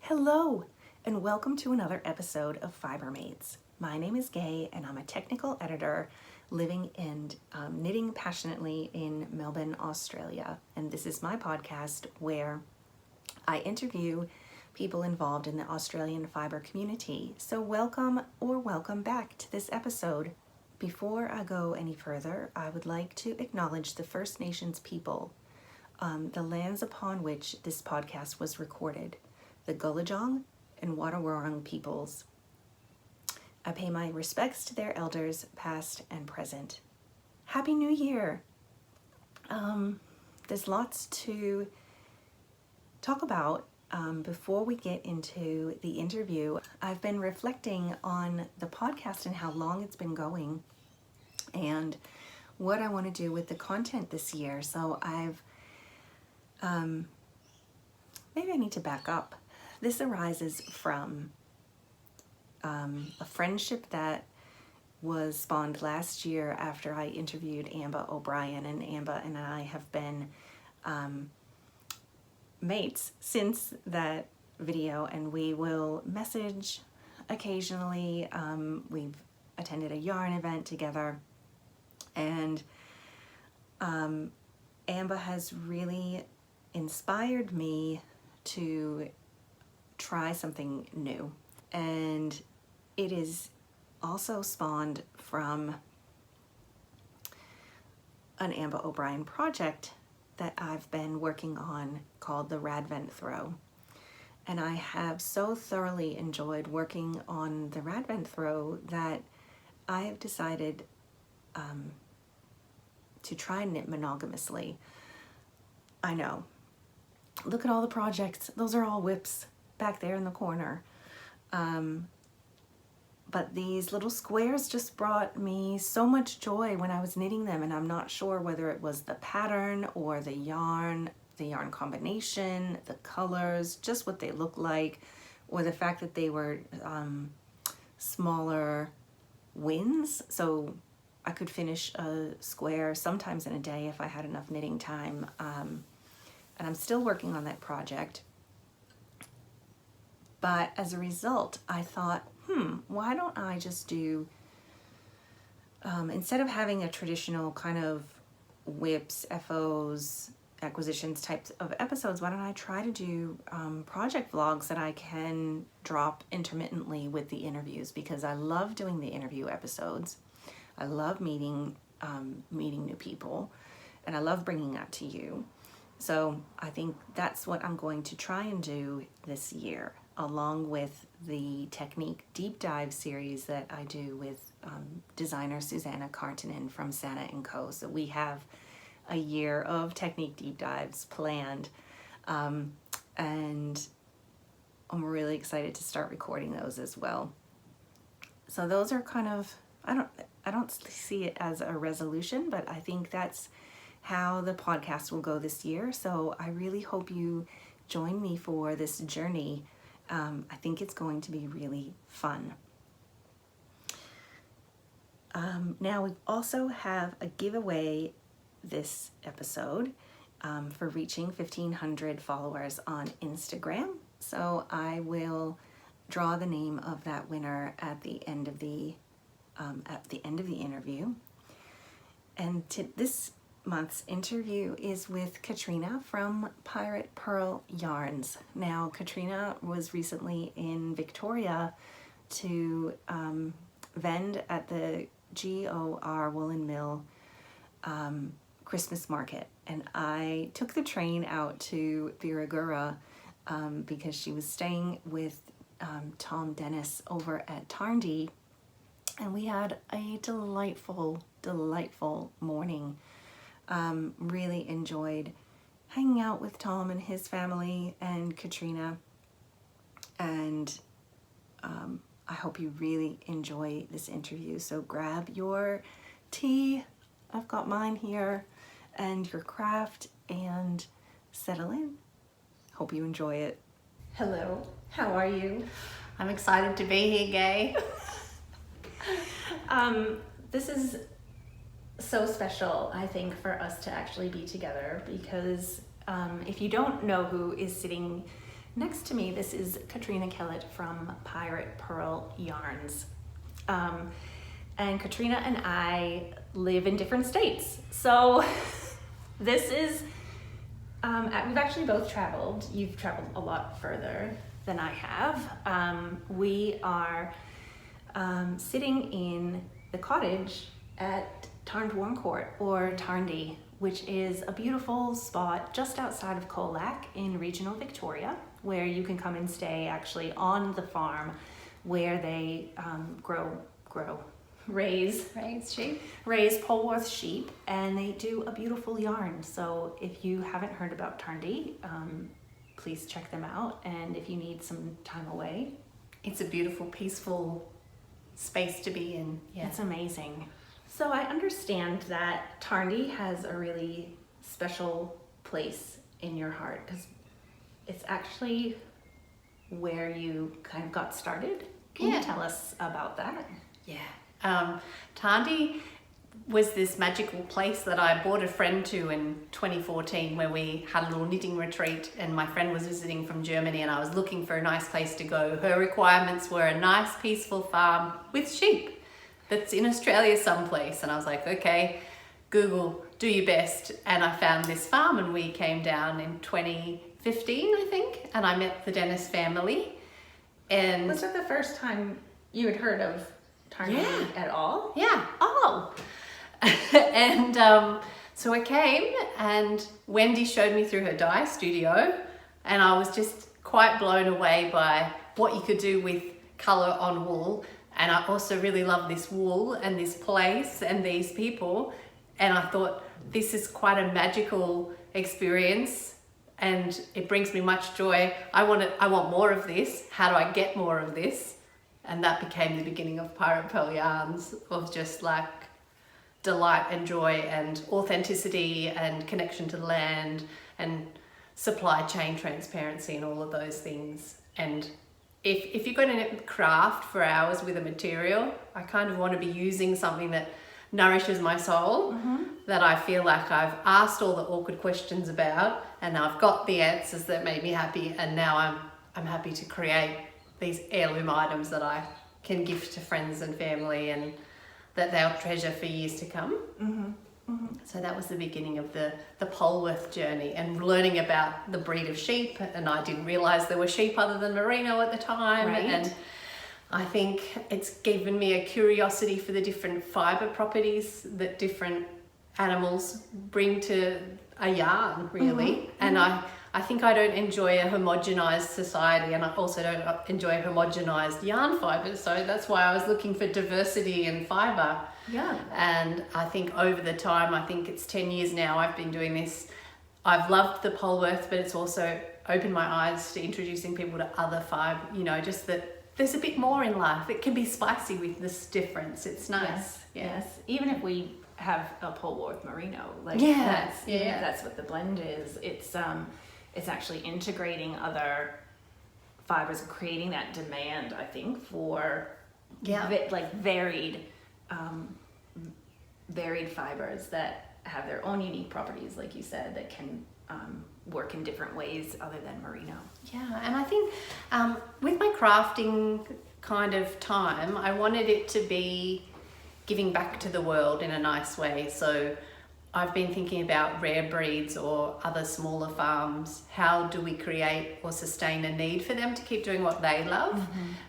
Hello, and welcome to another episode of Fibre Mates. My name is Gay, and I'm a technical editor living and knitting passionately in Melbourne, Australia. And this is my podcast where I interview people involved in the Australian fibre community. So welcome back to this episode. Before I go any further, I would like to acknowledge the First Nations people, the lands upon which this podcast was recorded, the Gulajong and Wadawurrung peoples. I pay my respects to their elders, past and present. Happy New Year! There's lots to talk about. Before we get into the interview, I've been reflecting on the podcast and how long it's been going and what I want to do with the content this year. So maybe I need to back up. This arises from a friendship that was spawned last year after I interviewed Amber O'Brien, and Amber and I have been mates since that video, and we will message occasionally. We've attended a yarn event together, and Amber has really inspired me to try something new, and it is also spawned from an Amber O'Brien project that I've been working on called the Radvent Throw. And I have so thoroughly enjoyed working on the Radvent Throw that I have decided to try and knit monogamously. I know. Look at all the projects. Those are all whips back there in the corner. But these little squares just brought me so much joy when I was knitting them, and I'm not sure whether it was the pattern or the yarn combination, the colors, just what they look like, or the fact that they were smaller wins. So I could finish a square sometimes in a day if I had enough knitting time. And I'm still working on that project. But as a result, I thought, why don't I just do, instead of having a traditional kind of whips, FOs, acquisitions types of episodes, why don't I try to do project vlogs that I can drop intermittently with the interviews, because I love doing the interview episodes. I love meeting new people, and I love bringing that to you. So I think that's what I'm going to try and do this year, along with the technique deep dive series that I do with designer Susanna Kartinen from Sana & Co. So we have a year of technique deep dives planned, and I'm really excited to start recording those as well. So those are kind of, I don't see it as a resolution, but I think that's how the podcast will go this year. So I really hope you join me for this journey. I think it's going to be really fun. Now we also have a giveaway this episode for reaching 1,500 followers on Instagram. So I will draw the name of that winner at the end of the interview. And this month's interview is with Katrina from Pirate Purl Yarns. Now, Katrina was recently in Victoria to vend at the GOR Woolen Mill Christmas market, and I took the train out to Birreguerra because she was staying with Tom Dennis over at Tarndie, and we had a delightful morning. Really enjoyed hanging out with Tom and his family and Katrina, and I hope you really enjoy this interview. So grab your tea, I've got mine here, and your craft, and settle in. Hope you enjoy it. Hello, how are you? I'm excited to be here, Gay. This is so special, I think, for us to actually be together, because if you don't know who is sitting Next to me, this is Katrina Kellett from Pirate Purl Yarns. And Katrina and I live in different states. So this is, we've actually both traveled. You've traveled a lot further than I have. We are sitting in the cottage at Tarndwarncourt or Tarndie, which is a beautiful spot just outside of Colac in regional Victoria, where you can come and stay actually on the farm where they raise sheep. Raise Polwarth sheep, and they do a beautiful yarn. So if you haven't heard about Tarndie, please check them out. And if you need some time away, It's a beautiful, peaceful space to be in. Yeah. it's amazing. So I understand that Tarndie has a really special place in your heart because it's actually where you kind of got started. Can Yeah. you tell us about that? Yeah. Tarndie was this magical place that I brought a friend to in 2014 where we had a little knitting retreat, and my friend was visiting from Germany and I was looking for a nice place to go. Her requirements were a nice peaceful farm with sheep that's in Australia someplace, and I was like, okay, Google, do your best. And I found this farm and we came down in 2015, I think, and I met the Dennis family. And Was that the first time you had heard of Tarndie Yeah. at all? yeah, Oh, and so I came and Wendy showed me through her dye studio, and I was just quite blown away by what you could do with colour on wool. And I also really love this wool and this place and these people, and I thought this is quite a magical experience and it brings me much joy. I want more of this. How do I get more of this? And that became the beginning of Pirate Purl Yarns, of just like delight and joy and authenticity and connection to the land and supply chain transparency and all of those things. And if you're going to craft for hours with a material, I kind of want to be using something that nourishes my soul, that I feel like I've asked all the awkward questions about and I've got the answers that make me happy, and now I'm happy to create these heirloom items that I can gift to friends and family and that they'll treasure for years to come. So that was the beginning of the Polwarth journey and learning about the breed of sheep, and I didn't realise there were sheep other than merino at the time. Right. And I think it's given me a curiosity for the different fibre properties that different animals bring to a yarn, really. And I think I don't enjoy a homogenised society, and I also don't enjoy homogenised yarn fibres, so that's why I was looking for diversity in fibre. yeah. And I think over the time, I think it's 10 years now I've been doing this, I've loved the Polwarth, but it's also opened my eyes to introducing people to other fibre, just that there's a bit more in life. It can be spicy with this difference. It's nice. Yes. Even if we have a Polwarth merino, like Yeah. even if that's what the blend is, it's actually integrating other fibers and creating that demand, I think, for varied fibers that have their own unique properties, like you said, that can work in different ways other than merino. Yeah, and I think with my crafting kind of time, I wanted it to be giving back to the world in a nice way. So I've been thinking about rare breeds or other smaller farms. How do we create or sustain a need for them to keep doing what they love?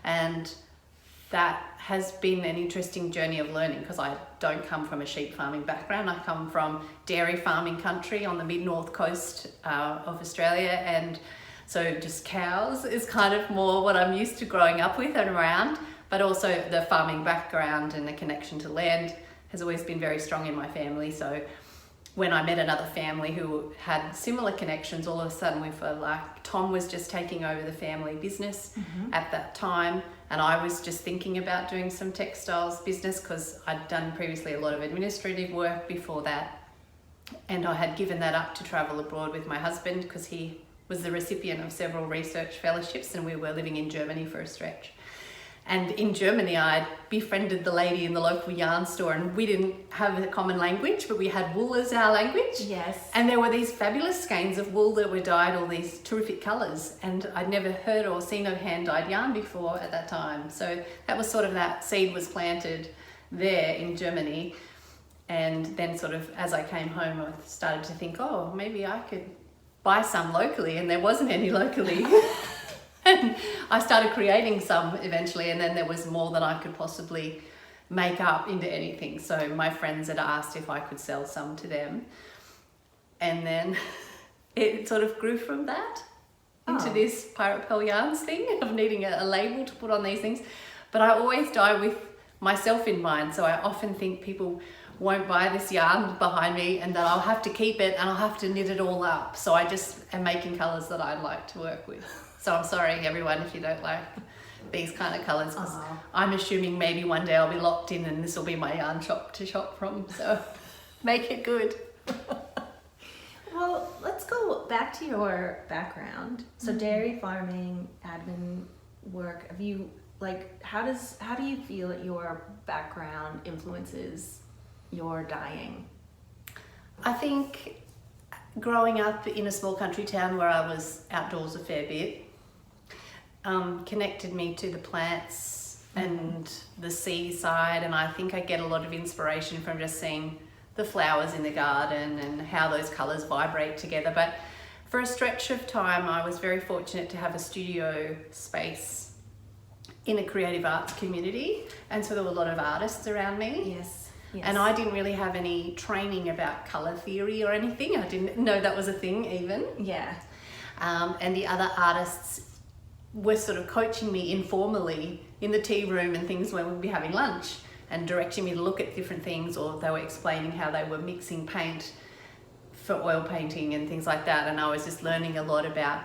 And that has been an interesting journey of learning, because I don't come from a sheep farming background. I come from dairy farming country on the mid-north coast of Australia, and so just cows is kind of more what I'm used to growing up with and around, but also the farming background and the connection to land has always been very strong in my family. So when I met another family who had similar connections, all of a sudden we felt like Tom was just taking over the family business at that time, and I was just thinking about doing some textiles business because I'd done previously a lot of administrative work before that, and I had given that up to travel abroad with my husband because he was the recipient of several research fellowships and we were living in Germany for a stretch. And in Germany, I befriended the lady in the local yarn store, and we didn't have a common language, but we had wool as our language. Yes. And there were these fabulous skeins of wool that were dyed all these terrific colours, and I'd never heard or seen of hand-dyed yarn before at that time. So that was sort of, that seed was planted there in Germany. And then sort of as I came home, I started to think, oh, maybe I could buy some locally, and there wasn't any locally. And I started creating some eventually, and then there was more than I could possibly make up into anything. So my friends had asked if I could sell some to them. And then it sort of grew from that into this Pirate Purl Yarns thing of needing a label to put on these things. But I always dye with myself in mind. So I often think people won't buy this yarn behind me and that I'll have to keep it and I'll have to knit it all up. So I just am making colours that I like to work with. So I'm sorry everyone if you don't like these kind of colours, because I'm assuming maybe one day I'll be locked in and this will be my yarn shop to shop from. So make it good. Well, let's go back to your background. So dairy farming, admin work, have you, like, how do you feel that your background influences your dyeing? I think growing up in a small country town where I was outdoors a fair bit connected me to the plants and the seaside, and I think I get a lot of inspiration from just seeing the flowers in the garden and how those colours vibrate together. But for a stretch of time I was very fortunate to have a studio space in a creative arts community, and so there were a lot of artists around me. Yes. And I didn't really have any training about colour theory or anything. I didn't know that was a thing even. Yeah. And the other artists were sort of coaching me informally in the tea room and things when we'd be having lunch, and directing me to look at different things, or they were explaining how they were mixing paint for oil painting and things like that. And I was just learning a lot about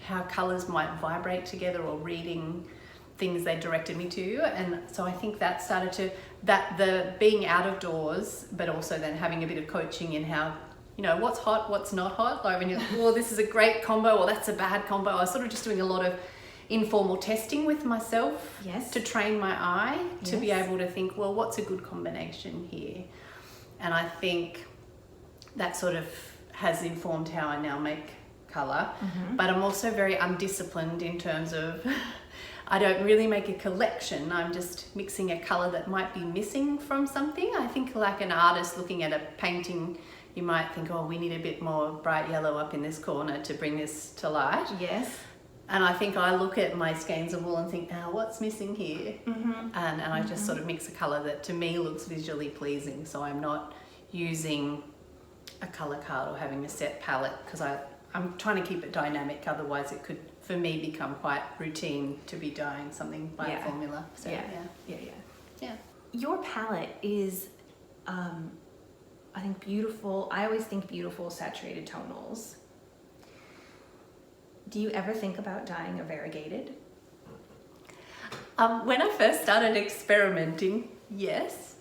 how colours might vibrate together, or reading things they directed me to. And so I think that started to, the being out of doors, but also then having a bit of coaching in how, you know, what's hot, what's not hot. Like when you're like, well, this is a great combo, or that's a bad combo. I was sort of just doing a lot of informal testing with myself. Yes. To train my eye to be able to think, well, what's a good combination here? And I think that sort of has informed how I now make colour. But I'm also very undisciplined in terms of I don't really make a collection. I'm just mixing a colour that might be missing from something. I think like an artist looking at a painting, you might think, oh, we need a bit more bright yellow up in this corner to bring this to light. Yes. And I think I look at my skeins of wool and think, oh, what's missing here? And I just sort of mix a colour that to me looks visually pleasing. So I'm not using a colour card or having a set palette, because I'm trying to keep it dynamic. Otherwise it could, for me, become quite routine to be dyeing something by a formula. So yeah. Your palette is, I think, beautiful. I always think beautiful saturated tonals. Do you ever think about dyeing a variegated? When I first started experimenting, yes.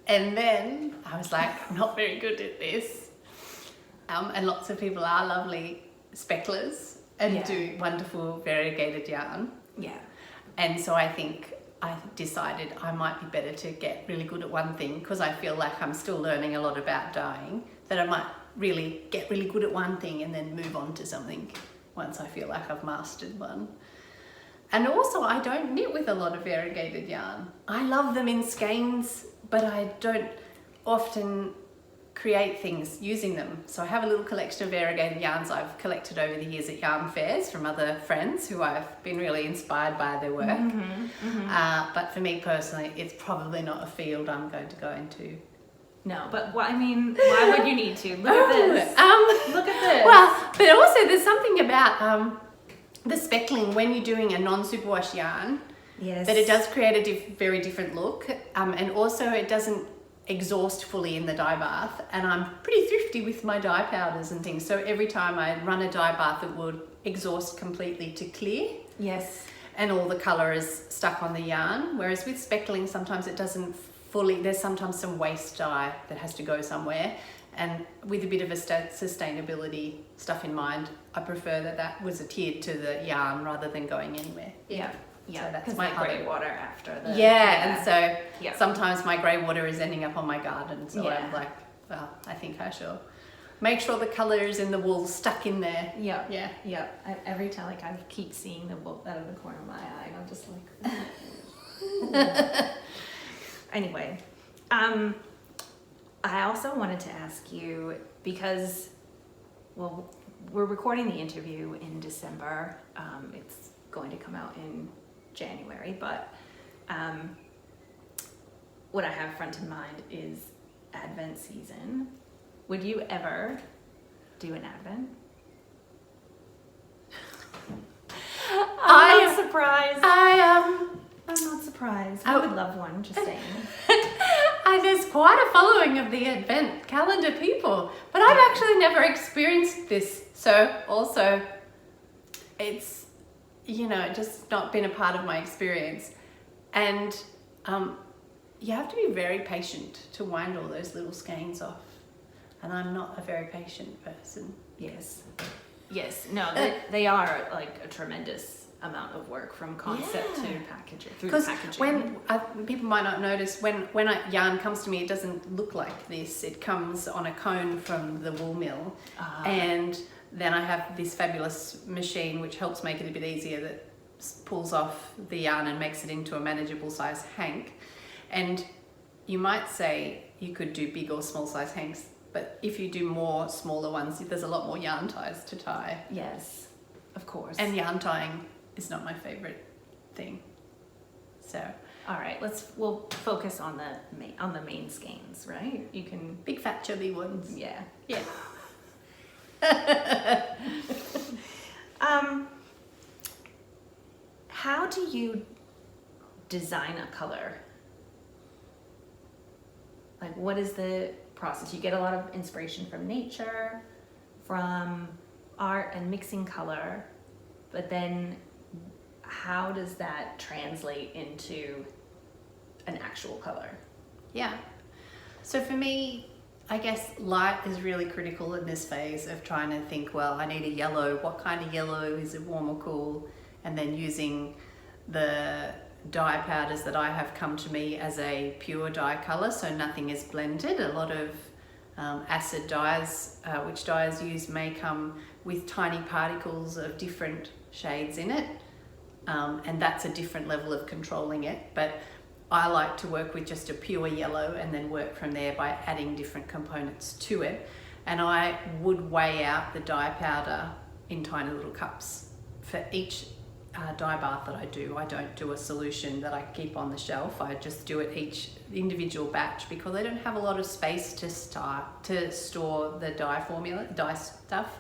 And then I was like, I'm not very good at this. And lots of people are lovely specklers and do wonderful variegated yarn. Yeah. And so I think I decided I might be better to get really good at one thing, because I feel like I'm still learning a lot about dyeing, that I might really get really good at one thing and then move on to something once I feel like I've mastered one. And also I don't knit with a lot of variegated yarn. I love them in skeins, but I don't often create things using them. So I have a little collection of variegated yarns I've collected over the years at yarn fairs from other friends who I've been really inspired by their work. But for me personally, it's probably not a field I'm going to go into. No, but I mean, why would you need to? Look at this. Look at this. Well, but also there's something about the speckling when you're doing a non-superwash yarn. Yes. That it does create a very different look, and also it doesn't exhaust fully in the dye bath. And I'm pretty thrifty with my dye powders and things, so every time I run a dye bath it would exhaust completely to clear. Yes. And all the colour is stuck on the yarn, whereas with speckling sometimes it doesn't fully, there's sometimes some waste dye that has to go somewhere, And with a bit of a sustainability stuff in mind, I prefer that was adhered to the yarn rather than going anywhere. Yeah. So that's because my the grey other water after the and so Yeah. sometimes my grey water is ending up on my garden, so Yeah. I'm like, well, I think I shall make sure the colours in the wool stuck in there. Yeah. Yeah. Yeah. Every time, like, I keep seeing the wool out of the corner of my eye, and I'm just like. Anyway, I also wanted to ask you, because, well, we're recording the interview in December. It's going to come out in January, but what I have front in mind is Advent season. Would you ever do an Advent? I'm not surprised. I'm not surprised. I would love one, just saying. There's quite a following of the Advent calendar people, but I've actually never experienced this. So also, it's, just not been a part of my experience. And you have to be very patient to wind all those little skeins off. And I'm not a very patient person. Yes. No, they are like a tremendous amount of work from concept to packaging. Because when people might not notice, when a yarn comes to me, it doesn't look like this. It comes on a cone from the wool mill, and then I have this fabulous machine which helps make it a bit easier, that pulls off the yarn and makes it into a manageable size hank. And you might say you could do big or small size hanks, but if you do more smaller ones, there's a lot more yarn ties to tie. Yes, of course. And yarn tying is not my favorite thing. So, all right, we'll focus on the main skeins, right? You can big fat chubby ones. Yeah. How do you design a color? Like, what is the process? You get a lot of inspiration from nature, from art and mixing color, but then how does that translate into an actual color? Yeah. So for me, I guess light is really critical in this phase of trying to think, well, I need a yellow. What kind of yellow? Is it warm or cool? And then using the dye powders that I have come to me as a pure dye color, so nothing is blended. A lot of acid dyes, which dyers use, may come with tiny particles of different shades in it, and that's a different level of controlling it. But I like to work with just a pure yellow and then work from there by adding different components to it. And I would weigh out the dye powder in tiny little cups for each dye bath that I do. I don't do a solution that I keep on the shelf. I just do it each individual batch, because I don't have a lot of space to store the dye stuff.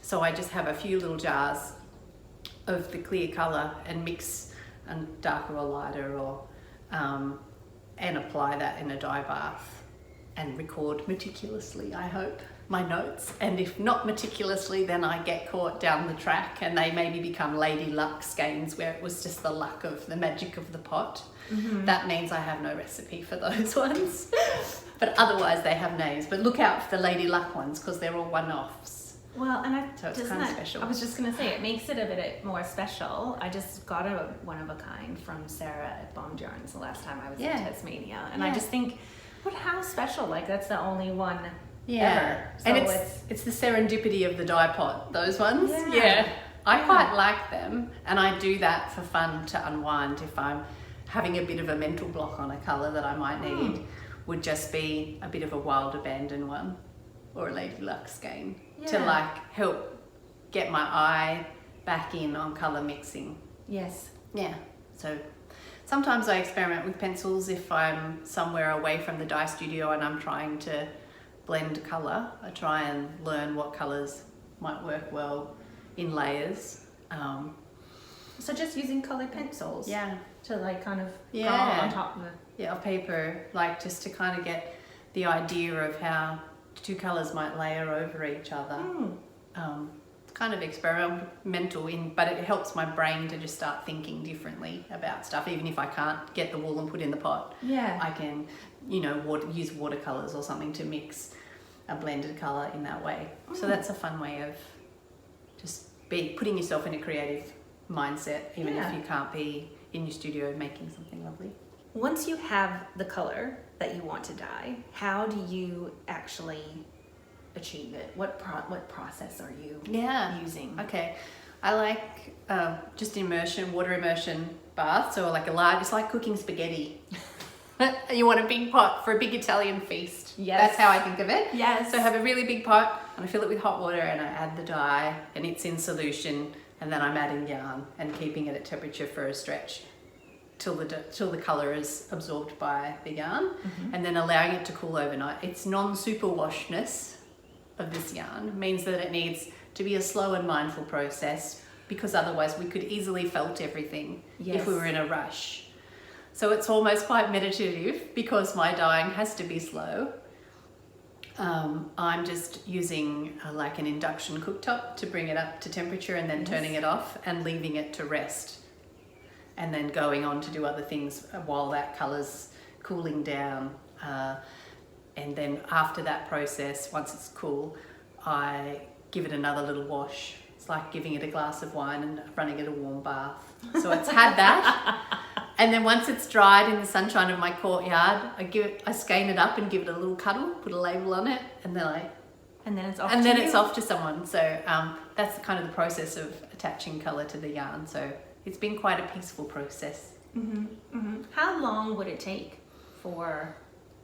So I just have a few little jars of the clear color and mix a darker or lighter, or and apply that in a dye bath and record meticulously, I hope, my notes. And if not meticulously, then I get caught down the track and they maybe become Lady Luck skeins, where it was just the luck of the magic of the pot. Mm-hmm. That means I have no recipe for those ones. But otherwise they have names. But look out for the Lady Luck ones, because they're all one-offs. Well, and so it's kind of special. I was just going to say, it makes it a bit more special. I just got a one of a kind from Sarah at Bomb Yarns the last time I was in Tasmania. And I just think, how special. Like, that's the only one ever. So and it's the serendipity of the dye pot, those ones. I quite like them, and I do that for fun, to unwind. If I'm having a bit of a mental block on a colour that I might need, would just be a bit of a wild abandon one, or a Lady Luck skein, to like help get my eye back in on colour mixing. Yes. Yeah. So sometimes I experiment with pencils if I'm somewhere away from the dye studio and I'm trying to blend colour. I try and learn what colours might work well in layers. So just using coloured pencils. Yeah. To like kind of go on top of it. Yeah, paper, like just to kind of get the idea of how two colours might layer over each other. It's kind of experimental, but it helps my brain to just start thinking differently about stuff. Even if I can't get the wool and put in the pot, I can, use watercolours or something to mix. a blended colour in that way. So that's a fun way of just putting yourself in a creative mindset, even if you can't be in your studio making something lovely. Once you have the color that you want to dye, how do you actually achieve it? What process are you using? Okay, I like just water immersion bath. So like it's like cooking spaghetti. You want a big pot for a big Italian feast. Yes. That's how I think of it. Yes. So I have a really big pot and I fill it with hot water and I add the dye and it's in solution, and then I'm adding yarn and keeping it at temperature for a stretch till the colour is absorbed by the yarn, and then allowing it to cool overnight. It's non-superwashness of this yarn means that it needs to be a slow and mindful process, because otherwise we could easily felt everything if we were in a rush. So it's almost quite meditative because my dyeing has to be slow. I'm just using like an induction cooktop to bring it up to temperature and then turning it off and leaving it to rest, and then going on to do other things while that colour's cooling down. And then after that process, once it's cool, I give it another little wash. It's like giving it a glass of wine and running it a warm bath. So it's had that. And then once it's dried in the sunshine of my courtyard, I skein it up and give it a little cuddle, put a label on it, and then it's off. It's off to someone. So that's kind of the process of attaching colour to the yarn. So it's been quite a peaceful process. How long would it take for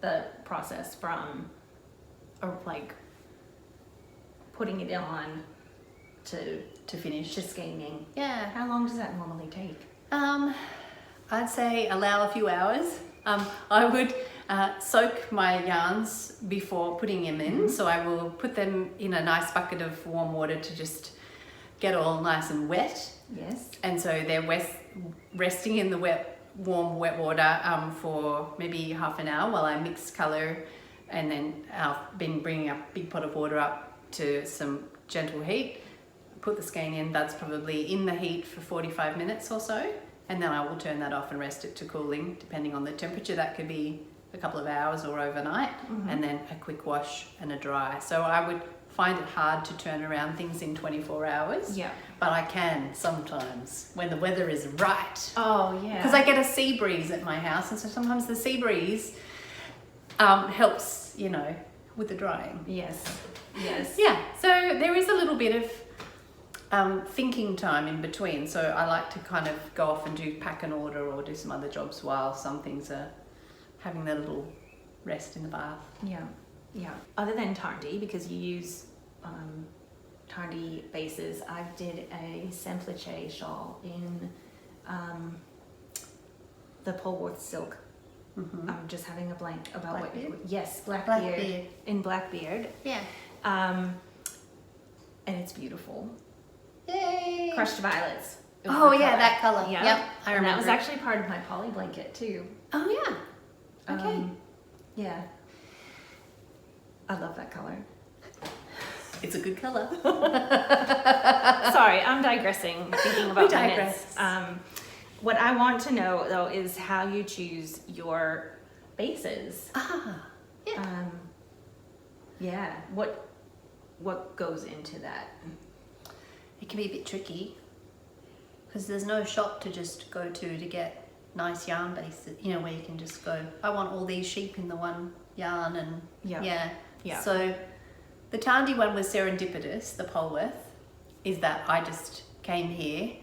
the process from like putting it on to finish, to skeining? Yeah. How long does that normally take? I'd say allow a few hours. I would soak my yarns before putting them in. So I will put them in a nice bucket of warm water to just get all nice and wet. Yes. And so they're resting in the warm wet water for maybe half an hour while I mix colour, and then I've been bringing a big pot of water up to some gentle heat, put the skein in. That's probably in the heat for 45 minutes or so, and then I will turn that off and rest it to cooling depending on the temperature. That could be a couple of hours or overnight, and then a quick wash and a dry. So I would find it hard to turn around things in 24 hours. Yeah. But I can sometimes when the weather is right. Oh, yeah. Because I get a sea breeze at my house, and so sometimes the sea breeze helps, with the drying. Yes. Yes. Yeah, so there is a little bit of thinking time in between. So I like to kind of go off and pack an order or do some other jobs while some things are having their little rest in the bath. Yeah. Yeah. Other than Tarndie, because you use Tarndie bases, I did a Semplice shawl in the Polworth silk. I'm just having a blank about Blackbeard? Blackbeard in Blackbeard. Yeah. And it's beautiful. Yay! Crushed violets. Oh yeah, that colour. Yeah. Yep, I remember. And that was actually part of my poly blanket too. Oh yeah. Okay. Yeah. I love that color. It's a good colour. Sorry, I'm digressing, thinking about We digress. What I want to know though is how you choose your bases. Yeah. Yeah. What goes into that? It can be a bit tricky because there's no shop to just go to get nice yarn bases, where you can just go, I want all these sheep in the one yarn, and yeah. So the Tarndie one was serendipitous, the Polworth, is that I just came here.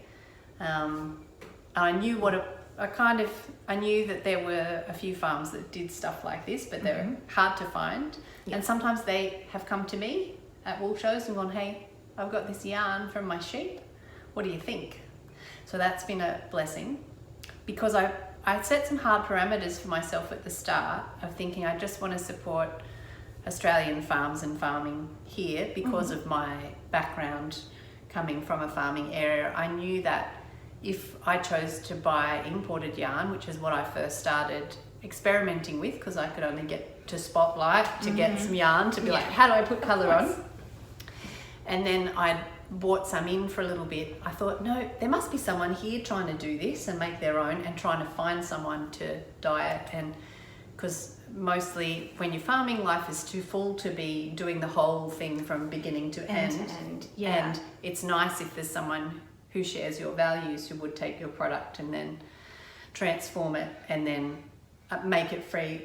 I knew I knew that there were a few farms that did stuff like this, but they're hard to find. Yeah. And sometimes they have come to me at wool shows and gone, hey, I've got this yarn from my sheep. What do you think? So that's been a blessing, because I set some hard parameters for myself at the start of thinking I just want to support Australian farms and farming here because of my background coming from a farming area. I knew that if I chose to buy imported yarn, which is what I first started experimenting with, because I could only get to Spotlight to get some yarn to be like, how do I put colour on? And then I bought some in for a little bit. I thought, no, there must be someone here trying to do this and make their own and trying to find someone to dye it. And because mostly when you're farming, life is too full to be doing the whole thing from beginning to end. To end. Yeah. And it's nice if there's someone who shares your values, who would take your product and then transform it and then make it free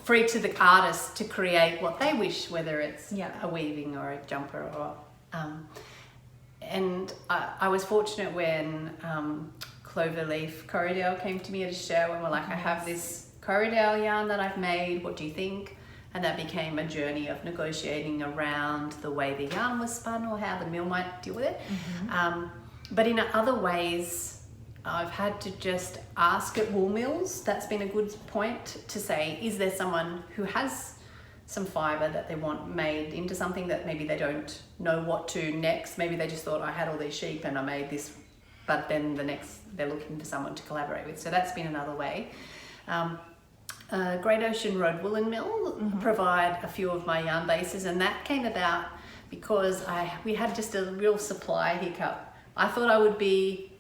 to the artist to create what they wish, whether it's a weaving or a jumper or and I was fortunate when Cloverleaf Corriedale came to me at a show and were like, I have this Corriedale yarn that I've made, what do you think? And that became a journey of negotiating around the way the yarn was spun or how the mill might deal with it. But in other ways, I've had to just ask at wool mills. That's been a good point to say, is there someone who has some fibre that they want made into something that maybe they don't know what to next? Maybe they just thought, I had all these sheep and I made this, but then they're looking for someone to collaborate with. So that's been another way. Great Ocean Road Woolen Mill provide a few of my yarn bases, and that came about because we had just a real supply hiccup. I thought I would be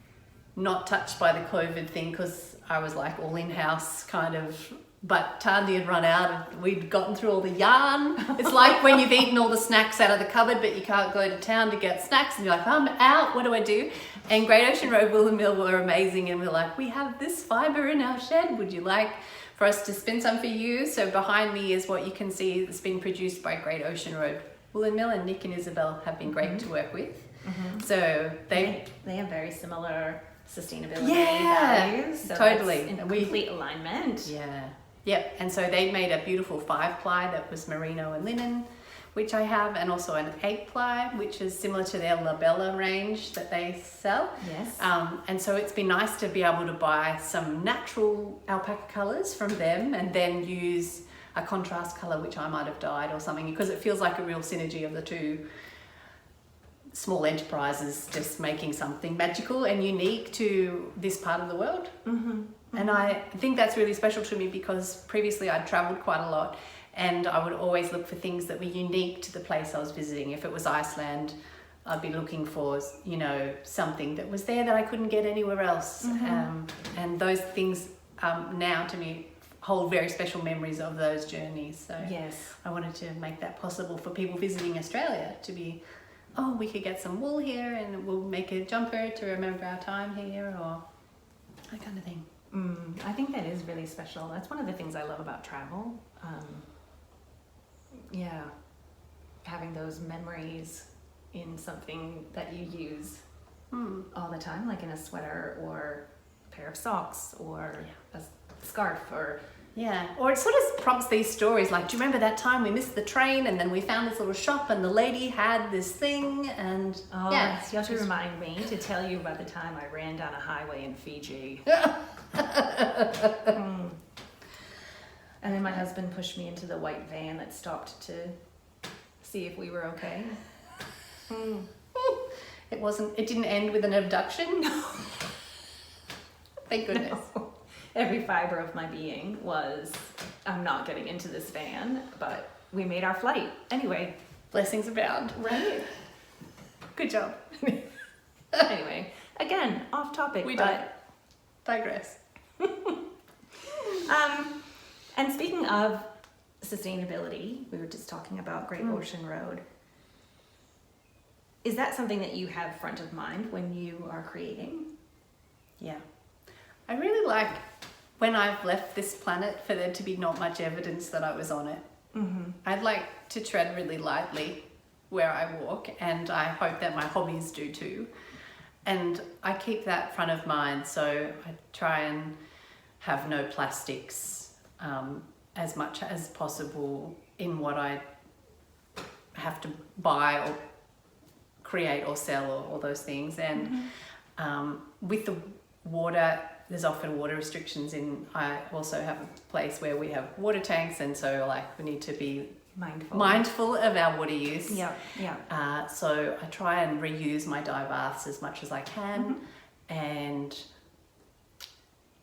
not touched by the COVID thing because I was like all in-house kind of, but Tarndie had run out and we'd gotten through all the yarn. It's like when you've eaten all the snacks out of the cupboard but you can't go to town to get snacks and you're like, I'm out, what do I do? And Great Ocean Road Woolen Mill were amazing, and we're like, we have this fibre in our shed, would you like for us to spin some for you? So behind me is what you can see that's been produced by Great Ocean Road Woolen Mill, and Nick and Isabel have been great to work with. So they have very similar sustainability values. So totally. In complete alignment. Yeah. Yep. And so they made a beautiful 5-ply that was merino and linen, which I have, and also an 8-ply, which is similar to their La Bella range that they sell. Yes. And so it's been nice to be able to buy some natural alpaca colours from them and then use a contrast colour which I might have dyed or something, because it feels like a real synergy of the two small enterprises just making something magical and unique to this part of the world. And I think that's really special to me because previously I'd travelled quite a lot and I would always look for things that were unique to the place I was visiting. If it was Iceland, I'd be looking for, you know, something that was there that I couldn't get anywhere else. And those things now to me hold very special memories of those journeys. So yes, I wanted to make that possible for people visiting Australia to be, oh, we could get some wool here and we'll make a jumper to remember our time here, or that kind of thing. I think that is really special. That's one of the things I love about travel. Having those memories in something that you use all the time, like in a sweater or a pair of socks or a scarf or... or it sort of prompts these stories like, do you remember that time we missed the train and then we found this little shop and the lady had this thing? And you have to remind me to tell you about the time I ran down a highway in Fiji. And then my husband pushed me into the white van that stopped to see if we were okay. It didn't end with an abduction? No. Thank goodness. No. Every fiber of my being was, I'm not getting into this van, but we made our flight. Anyway. Blessings abound. Right? Good job. Anyway, again, off topic. We digress. And speaking of sustainability, we were just talking about Great Ocean Road. Is that something that you have front of mind when you are creating? Yeah. I really like when I've left this planet for there to be not much evidence that I was on it. I'd like to tread really lightly where I walk, and I hope that my hobbies do too. And I keep that front of mind, so I try and have no plastics as much as possible in what I have to buy or create or sell or all those things. And with the water, there's often water restrictions I also have a place where we have water tanks, and so like we need to be mindful of our water use. So I try and reuse my dye baths as much as I can, and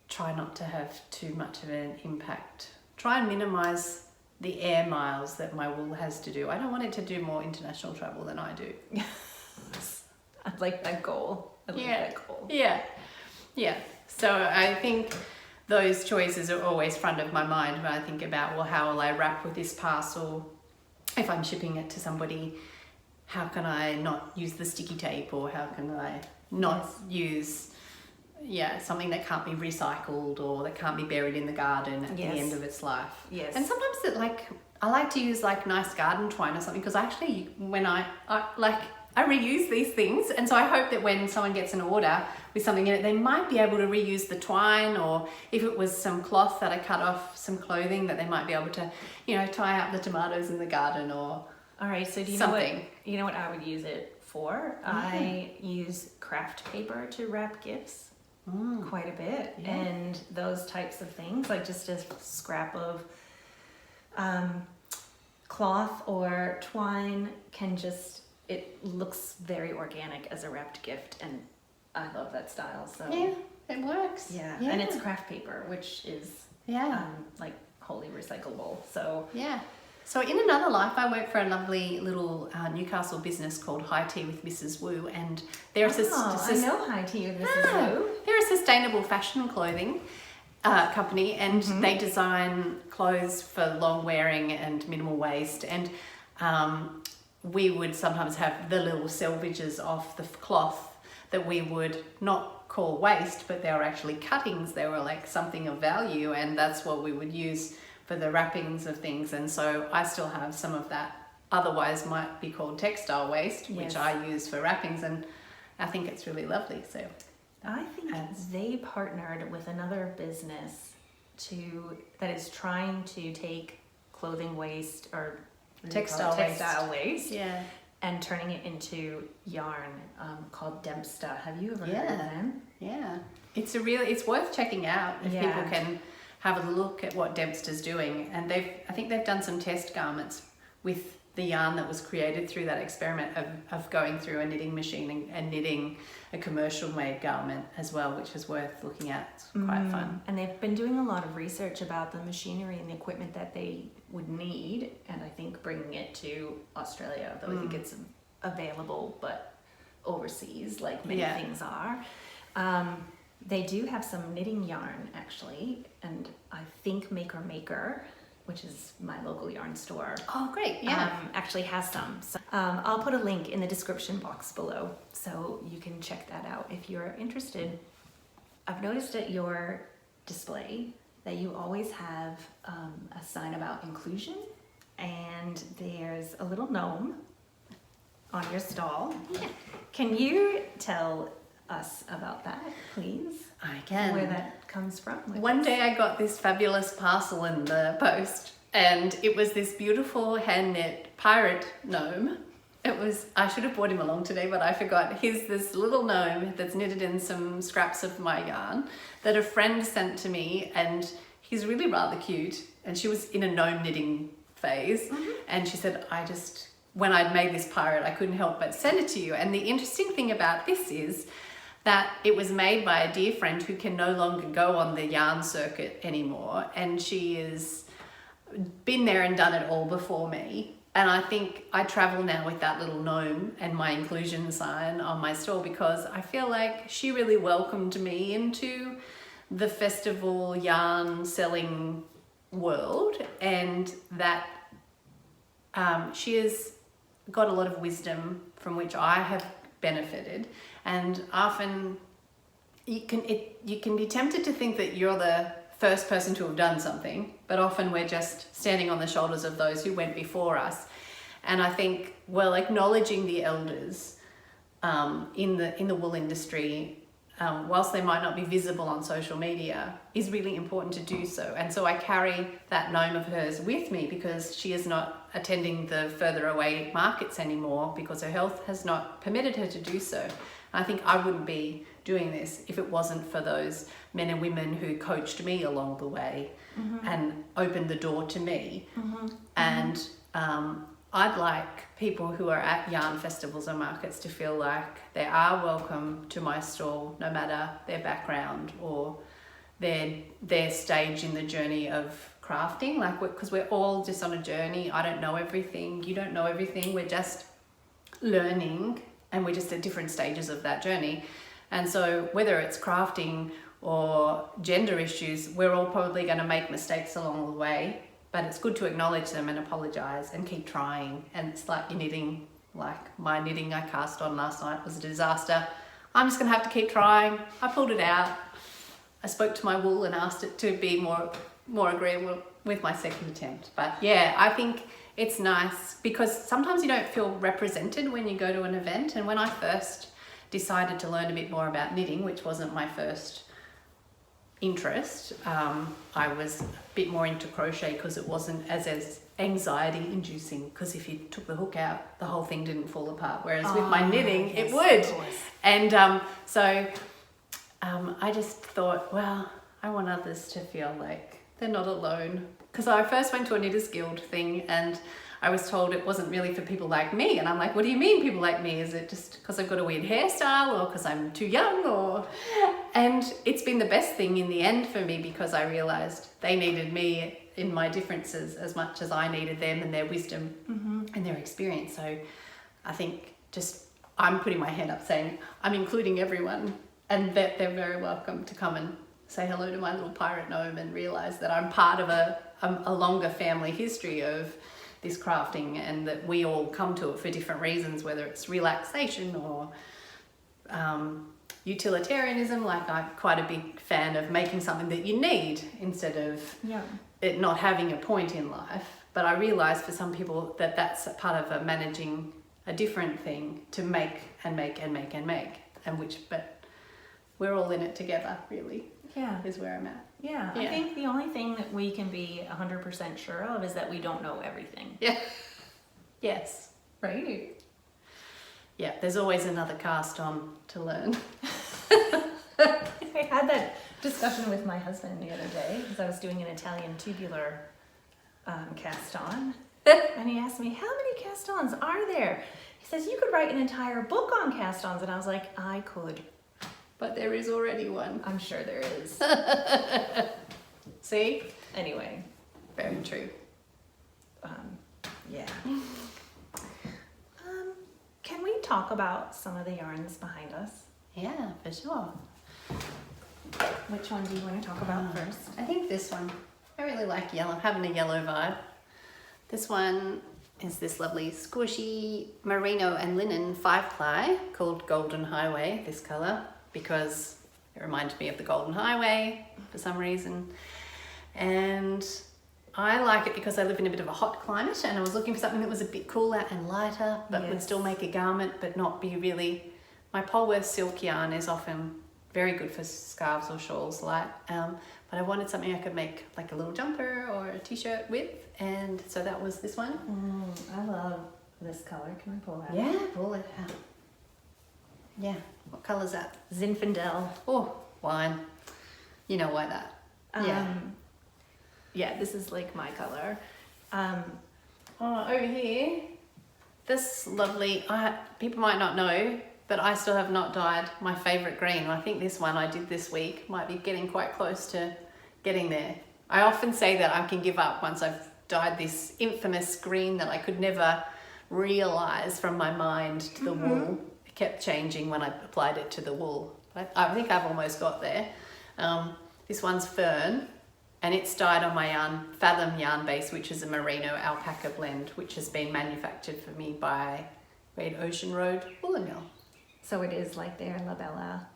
try not to have too much of an impact. Try and minimize the air miles that my wool has to do. I don't want it to do more international travel than I do. I like that goal. Yeah. So I think those choices are always front of my mind when I think about, well, how will I wrap with this parcel? If I'm shipping it to somebody, how can I not use the sticky tape, or how can I not use something that can't be recycled or that can't be buried in the garden at the end of its life. Yes. And sometimes I like to use like nice garden twine or something, because actually when I reuse these things, and so I hope that when someone gets an order with something in it, they might be able to reuse the twine, or if it was some cloth that I cut off some clothing, that they might be able to, tie up the tomatoes in the garden or all right, so do you something. know what I would use it for? I use craft paper to wrap gifts quite a bit, and those types of things, like just a scrap of cloth or twine it looks very organic as a wrapped gift, and I love that style. So yeah, it works. Yeah, and it's craft paper, which is like wholly recyclable. So yeah. So in another life, I work for a lovely little Newcastle business called High Tea with Mrs. Wu, and they're I know High Tea with Mrs. Wu. They're a sustainable fashion clothing company, and they design clothes for long wearing and minimal waste. And we would sometimes have the little selvages off the cloth that we would not call waste, but they were actually cuttings. They were like something of value, and that's what we would use for the wrappings of things. And so I still have some of that, otherwise might be called textile waste, which I use for wrappings, and I think it's really lovely. So I think they partnered with another business that is trying to take clothing waste or textile waste yeah, and turning it into yarn, called Dempsta. Have you ever heard of them? Yeah, it's worth checking out if people can have a look at what Dempster's doing. And I think they've done some test garments with the yarn that was created through that experiment of going through a knitting machine and knitting a commercial made garment as well, which is worth looking at. It's quite fun. And they've been doing a lot of research about the machinery and the equipment that they would need, and I think bringing it to Australia, though I think it's available but overseas, like many things are. They do have some knitting yarn actually, and I think Maker, which is my local yarn store. Oh, great! Yeah, actually has some. So, I'll put a link in the description box below, so you can check that out if you're interested. I've noticed at your display that you always have a sign about inclusion, and there's a little gnome on your stall. Yeah. Can you tell us about that, please? I can. Where that comes from? One day I got this fabulous parcel in the post, and it was this beautiful hand knit pirate gnome. I should have brought him along today, but I forgot. He's this little gnome that's knitted in some scraps of my yarn that a friend sent to me, and he's really rather cute. And she was in a gnome knitting phase, and she said, when I'd made this pirate, I couldn't help but send it to you. And the interesting thing about this is that it was made by a dear friend who can no longer go on the yarn circuit anymore, and she has been there and done it all before me. And I think I travel now with that little gnome and my inclusion sign on my store, because I feel like she really welcomed me into the festival yarn selling world, and that she has got a lot of wisdom from which I have benefited. And often you can be tempted to think that you're the first person to have done something, but often we're just standing on the shoulders of those who went before us. And I think, acknowledging the elders in the wool industry, whilst they might not be visible on social media, is really important to do so. And so I carry that gnome of hers with me, because she is not attending the further away markets anymore because her health has not permitted her to do so. I think I wouldn't be doing this if it wasn't for those men and women who coached me along the way and opened the door to me. And I'd like people who are at yarn festivals and markets to feel like they are welcome to my stall, no matter their background or their stage in the journey of crafting. Because we're all just on a journey. I don't know everything. You don't know everything. We're just learning, and we're just at different stages of that journey. And so whether it's crafting or gender issues, we're all probably going to make mistakes along the way, but it's good to acknowledge them and apologize and keep trying. And it's like your knitting, like my knitting I cast on last night was a disaster. I'm just going to have to keep trying. I pulled it out. I spoke to my wool and asked it to be more agreeable with my second attempt. But yeah, I think it's nice because sometimes you don't feel represented when you go to an event. And when I first decided to learn a bit more about knitting, which wasn't my first interest, I was a bit more into crochet because it wasn't as anxiety inducing, because if you took the hook out, the whole thing didn't fall apart, whereas with my knitting, yes, it would. of course. And so I just thought, well, I want others to feel like they're not alone, because I first went to a Knitters Guild thing and I was told it wasn't really for people like me, and I'm like, what do you mean people like me? Is it just because I've got a weird hairstyle or because I'm too young? Or and it's been the best thing in the end for me, because I realized they needed me in my differences as much as I needed them and their wisdom and their experience. So I think just I'm putting my hand up saying I'm including everyone, and that they're very welcome to come and say hello to my little pirate gnome and realize that I'm part of a longer family history of this crafting, and that we all come to it for different reasons, whether it's relaxation or utilitarianism. Like I'm quite a big fan of making something that you need instead of it not having a point in life. But I realize for some people that that's a part of managing a different thing, to make and make and make and make, but we're all in it together, really. Yeah. Is where I'm at. Yeah, I think the only thing that we can be 100% sure of is that we don't know everything. Yeah. Yes. Right? Yeah, there's always another cast on to learn. I had that discussion with my husband the other day because I was doing an Italian tubular cast on. And he asked me, how many cast ons are there? He says, you could write an entire book on cast ons. And I was like, I could. But there is already one. I'm sure there is. See? Anyway. Very true. Yeah. Can we talk about some of the yarns behind us? Yeah, for sure. Which one do you want to talk about first? I think this one. I really like yellow, having a yellow vibe. This one is this lovely squishy merino and linen 5-ply called Golden Highway, this colour, because it reminded me of the Golden Highway for some reason. And I like it because I live in a bit of a hot climate, and I was looking for something that was a bit cooler and lighter, but would still make a garment, but not be really... My Polworth silk yarn is often very good for scarves or shawls, light, but I wanted something I could make like a little jumper or a t-shirt with, and so that was this one. I love this color. Can I pull that? Yeah, pull it out. Yeah, what colour's that? Zinfandel. Oh, wine. You know why that. Yeah, this is like my color. Over here, this lovely, people might not know, but I still have not dyed my favourite green. I think this one I did this week might be getting quite close to getting there. I often say that I can give up once I've dyed this infamous green that I could never realise from my mind to the wool. It kept changing when I applied it to the wool. But I think I've almost got there. This one's Fern, and it's dyed on my Fathom yarn base, which is a merino alpaca blend, which has been manufactured for me by Great Ocean Road Woolen Mill. So it is like their labella.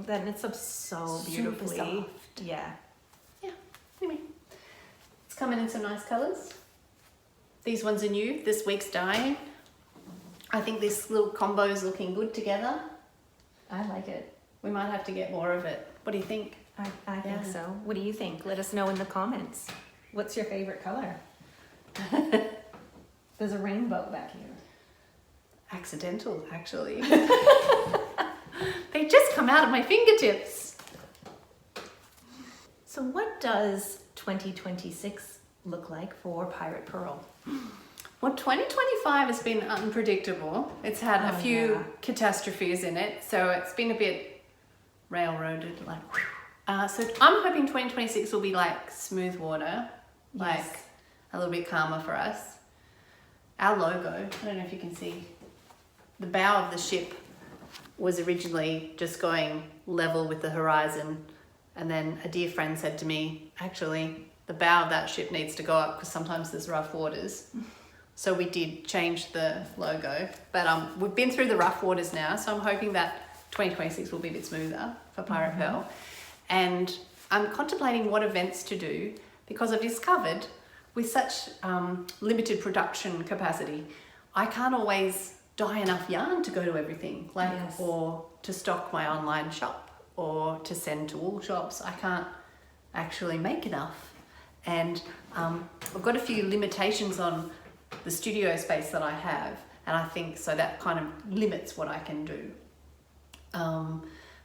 That knits up so beautifully. Super soft. Yeah. Yeah, anyway. It's coming in some nice colours. These ones are new, this week's dyeing. I think this little combo is looking good together. I like it. We might have to get more of it. What do you think? I think so. What do you think? Let us know in the comments. What's your favorite color? There's a rainbow back here. Accidental, actually. They just come out of my fingertips. So what does 2026 look like for Pirate Purl? Well, 2025 has been unpredictable. It's had a few catastrophes in it, so it's been a bit railroaded. So I'm hoping 2026 will be like smooth water, like a little bit calmer for us. Our logo, I don't know if you can see, the bow of the ship was originally just going level with the horizon, and then a dear friend said to me, actually, the bow of that ship needs to go up because sometimes there's rough waters. So we did change the logo, but we've been through the rough waters now, so I'm hoping that 2026 will be a bit smoother for Pirate Purl. And I'm contemplating what events to do, because I've discovered with such limited production capacity, I can't always dye enough yarn to go to everything, or to stock my online shop, or to send to wool shops. I can't actually make enough. And I've got a few limitations on the studio space that I have, and I think so that kind of limits what I can do.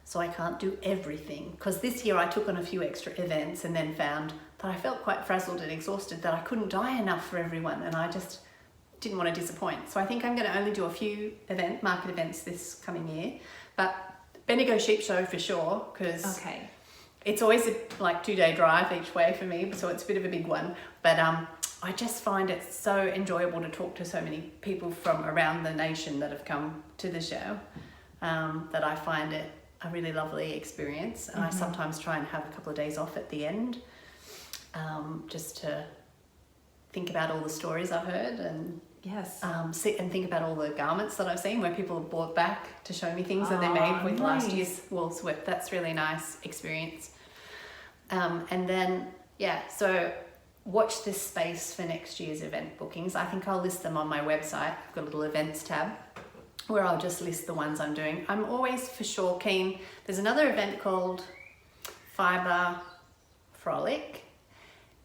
So I can't do everything, because this year I took on a few extra events and then found that I felt quite frazzled and exhausted, that I couldn't dye enough for everyone, and I just didn't want to disappoint. So I think I'm going to only do a few market events this coming year, but Bendigo Sheep Show for sure, because it's always a 2-day drive each way for me, so it's a bit of a big one. But I just find it so enjoyable to talk to so many people from around the nation that have come to the show, that I find it a really lovely experience. And I sometimes try and have a couple of days off at the end, just to think about all the stories I've heard, and sit and think about all the garments that I've seen where people have brought back to show me things that they made with last year's wool sweat. That's really nice experience. And then, so watch this space for next year's event bookings. I think I'll list them on my website. I've got a little events tab where I'll just list the ones I'm doing. I'm always for sure keen. There's another event called Fibre Frolic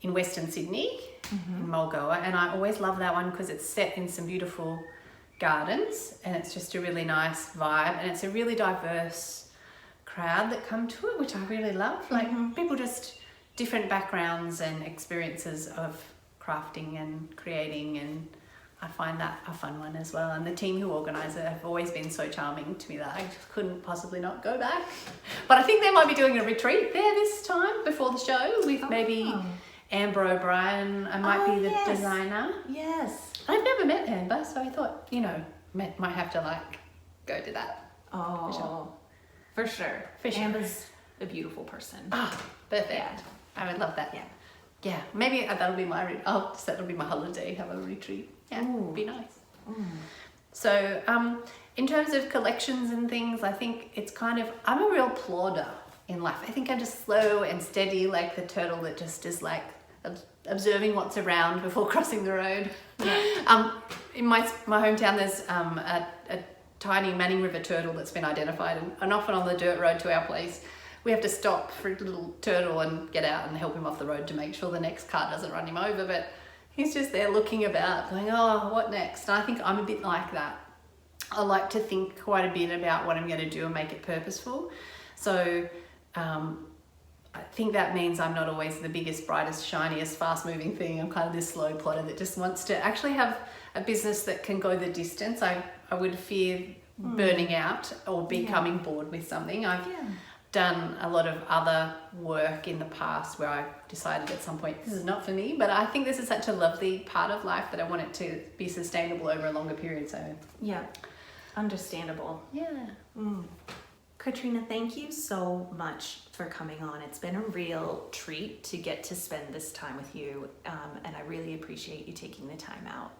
in Western Sydney, in Mulgoa, and I always love that one because it's set in some beautiful gardens, and it's just a really nice vibe, and it's a really diverse crowd that come to it, which I really love. People just different backgrounds and experiences of crafting and creating, and I find that a fun one as well. And the team who organise it have always been so charming to me that I just couldn't possibly not go back. But I think they might be doing a retreat there this time before the show with maybe Amber O'Brien. I might be the designer. Yes. I've never met Amber, so I thought, might have to go to that. Oh, for sure. Amber's a beautiful person. Perfect. Yeah. I would love that. Yeah. Maybe that'll be my holiday. Have a retreat. Yeah, it'd be nice. So, in terms of collections and things, I think it's I'm a real plodder in life. I think I'm just slow and steady, like the turtle that just is observing what's around before crossing the road. Yeah. In my hometown, there's a tiny Manning River turtle that's been identified, and often on the dirt road to our place, we have to stop for a little turtle and get out and help him off the road to make sure the next car doesn't run him over. But he's just there looking about, going, oh, what next? And I think I'm a bit like that. I like to think quite a bit about what I'm going to do and make it purposeful. So I think that means I'm not always the biggest, brightest, shiniest, fast-moving thing. I'm kind of this slow plotter that just wants to actually have a business that can go the distance. I would fear burning out or becoming bored with something. I've done a lot of other work in the past where I decided at some point this is not for me, but I think this is such a lovely part of life that I want it to be sustainable over a longer period. So understandable. Katrina, thank you so much for coming on. It's been a real treat to get to spend this time with you, and I really appreciate you taking the time out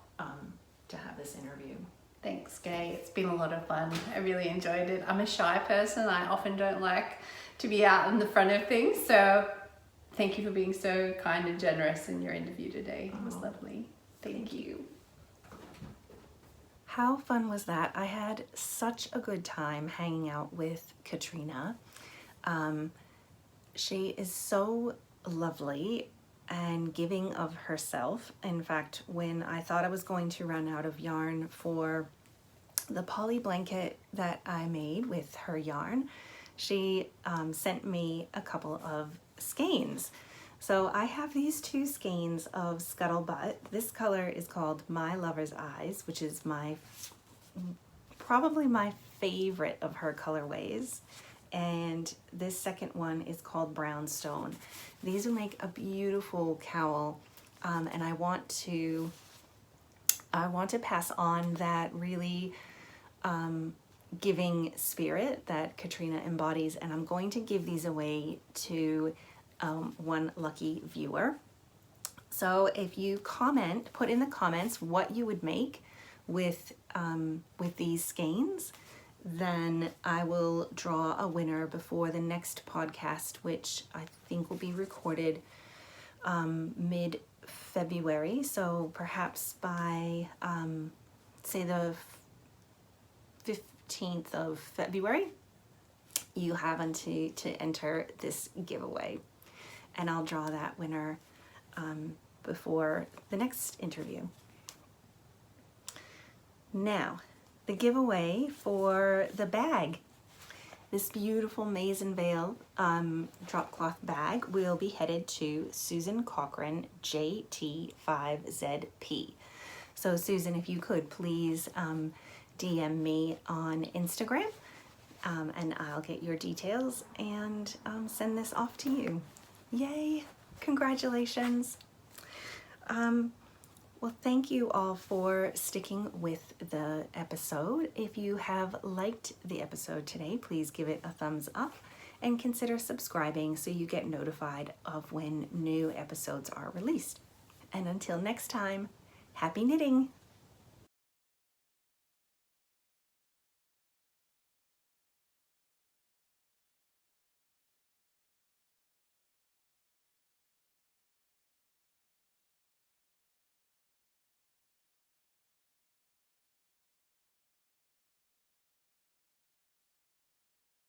to have this interview. Thanks, Gay. It's been a lot of fun. I really enjoyed it. I'm a shy person. I often don't like to be out in the front of things. So thank you for being so kind and generous in your interview today. It was lovely. Thank you. How fun was that? I had such a good time hanging out with Katrina. She is so lovely and giving of herself. In fact, when I thought I was going to run out of yarn for the poly blanket that I made with her yarn, she sent me a couple of skeins. So I have these two skeins of Scuttlebutt. This color is called My Lover's Eyes, which is probably my favorite of her colorways. And this second one is called Brownstone. These will make a beautiful cowl, and I want to pass on that really giving spirit that Katrina embodies, and I'm going to give these away to one lucky viewer. So if you comment, put in the comments what you would make with these skeins, then I will draw a winner before the next podcast, which I think will be recorded mid-February. So perhaps by, say, the 15th of February, you have until to enter this giveaway. And I'll draw that winner before the next interview. Now, the giveaway for the bag. This beautiful Mason Vale drop cloth bag will be headed to Susan Cochran, JT5ZP. So Susan, if you could please DM me on Instagram, and I'll get your details and send this off to you. Yay! Congratulations! Well, thank you all for sticking with the episode. If you have liked the episode today, please give it a thumbs up and consider subscribing so you get notified of when new episodes are released. And until next time, happy knitting!